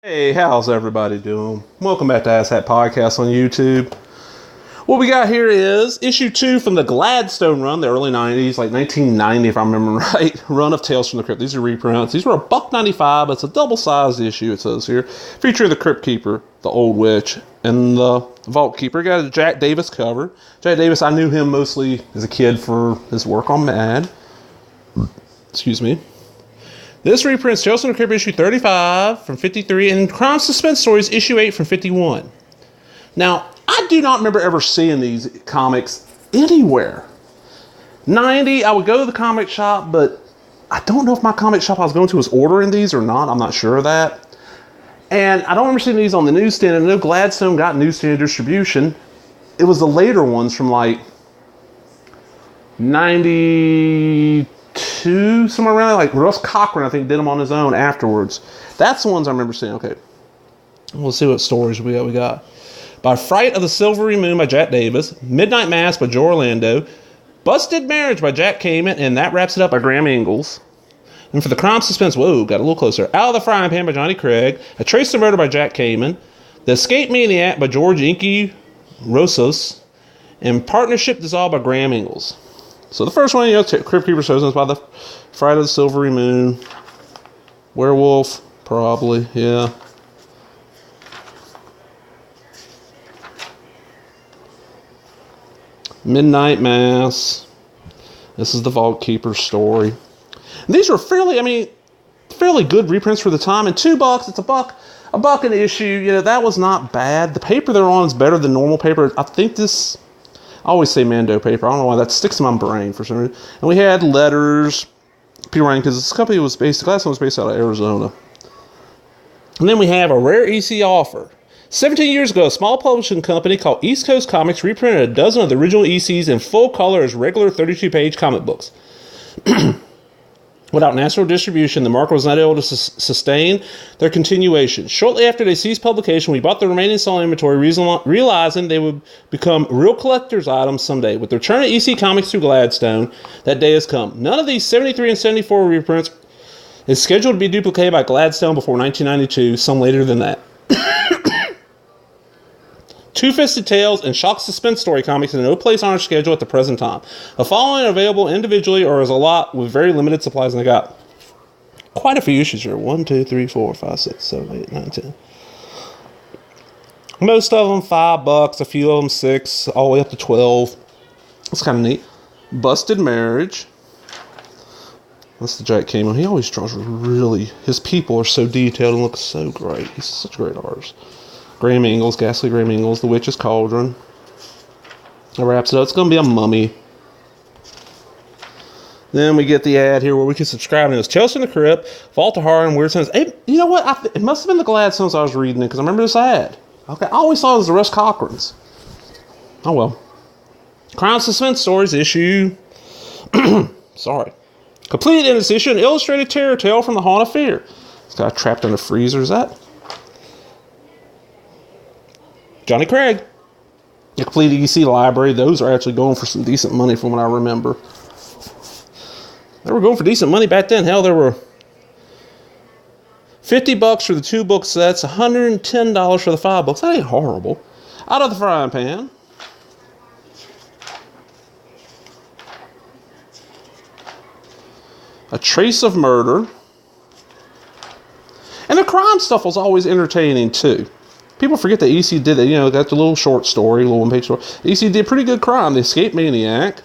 Hey, how's everybody doing? Welcome back to Asshat Podcast on YouTube. What we got here is issue 2 from the Gladstone run, the early 90s, like 1990 if I remember right, run of Tales from the Crypt. These are reprints. These were $1.95, but it's a double-sized issue, it says here, featuring the Crypt Keeper, the Old Witch, and the Vault Keeper. Got a Jack Davis cover. Jack Davis, I knew him mostly as a kid for his work on Mad. Excuse me. This reprints Tales from the Crypt issue 35 from 53 and Crime Suspense Stories issue 8 from 51. Now, I do not remember ever seeing these comics anywhere. 90, I would go to the comic shop, but I don't know if my comic shop I was going to was ordering these or not. I'm not sure of that. And I don't remember seeing these on the newsstand. I know Gladstone got newsstand distribution. It was the later ones from like 92, somewhere around there. Like Russ Cochran, I think, did them on his own afterwards. That's the ones I remember seeing. Okay. We'll see what stories we got. By Fright of the Silvery Moon by Jack Davis, Midnight Mass by Joe Orlando, Busted Marriage by Jack Kamen, and that wraps it up by Graham Ingalls. And for the Crime Suspense, whoa, got a little closer. Out of the Frying Pan by Johnny Craig, A Trace of Murder by Jack Kamen, The Escape Maniac by George Inky Rosas, and Partnership Dissolved by Graham Ingalls. So the first one, Crypt Keeper Chosen, is by the Fright of the Silvery Moon. Werewolf, probably, yeah. Midnight Mass. This is the Vault Keeper story. And these were fairly good reprints for the time. And $2, it's a buck an issue. You know, that was not bad. The paper they're on is better than normal paper. I think this, I always say Mando paper. I don't know why that sticks in my brain for some reason. And we had letters, people writing, because this company was Gladstone was based out of Arizona. And then we have a rare EC offer. 17 years ago, a small publishing company called East Coast Comics reprinted a dozen of the original ECs in full color as regular 32-page comic books. Without national distribution, the market was not able to sustain their continuation. Shortly after they ceased publication, we bought the remaining selling inventory, realizing they would become real collector's items someday. With the return of EC Comics to Gladstone, that day has come. None of these 73 and 74 reprints is scheduled to be duplicated by Gladstone before 1992, some later than that. Two-Fisted Tales and Shock Suspense Story comics in no place on our schedule at the present time. The following are available individually or as a lot with very limited supplies, and I got quite a few issues here. 1, 2, 3, 4, 5, 6, 7, 8, 9, 10. Most of them $5, a few of them $6, all the way up to 12. That's kind of neat. Busted Marriage. That's the Jack Kamen. He always draws really, his people are so detailed and look so great. He's such a great artist. Graham Ingalls, Ghastly Graham Ingalls, The Witch's Cauldron. That wraps it up. It's going to be a mummy. Then we get the ad here where we can subscribe to this. Tales from the Crypt, Vault of Horror, and Weird Science. Hey, you know what? It must have been the Gladstones I was reading it because I remember this ad. Okay, I always thought it was the Russ Cochrans. Oh well. Crime Suspense Stories issue. Sorry. Completed in this issue, an illustrated terror tale from the Haunt of Fear. This guy trapped in a freezer. Is that Johnny Craig? The complete EC library. Those are actually going for some decent money from what I remember. They were going for decent money back then. Hell, there were $50 for the 2-book sets, $110 for the 5 books. That ain't horrible. Out of the Frying Pan. A Trace of Murder. And the crime stuff was always entertaining too. People forget that EC did that, got the little short story, little one-page story. EC did pretty good crime. The Escape Maniac.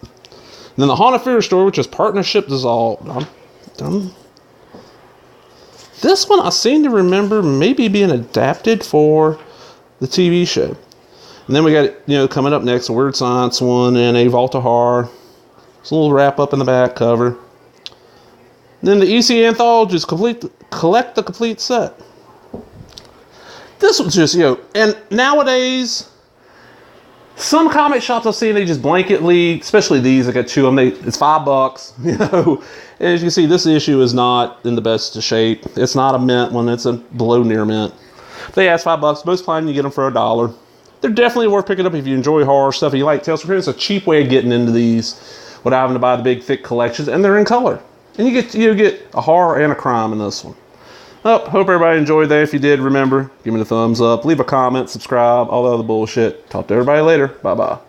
And then the Haunt of Fear story, which is Partnership Dissolved. This one I seem to remember maybe being adapted for the TV show. And then we got, coming up next, a Weird Science one and a Vault of Horror. It's a little wrap-up in the back cover. And then the EC Anthologies, collect the complete set. This was just, and nowadays, some comic shops I've seen, they just blanketly, especially these, I got 2 of them, it's $5, And as you can see, this issue is not in the best of shape. It's not a mint one, it's a below near mint. They ask $5. Most time you get them for $1. They're definitely worth picking up if you enjoy horror stuff and you like Tales from the Crypt. It's a cheap way of getting into these without having to buy the big thick collections, and they're in color. And you get a horror and a crime in this one. Oh, hope everybody enjoyed that. If you did, remember, give me the thumbs up, leave a comment, subscribe, all the other bullshit. Talk to everybody later. Bye-bye.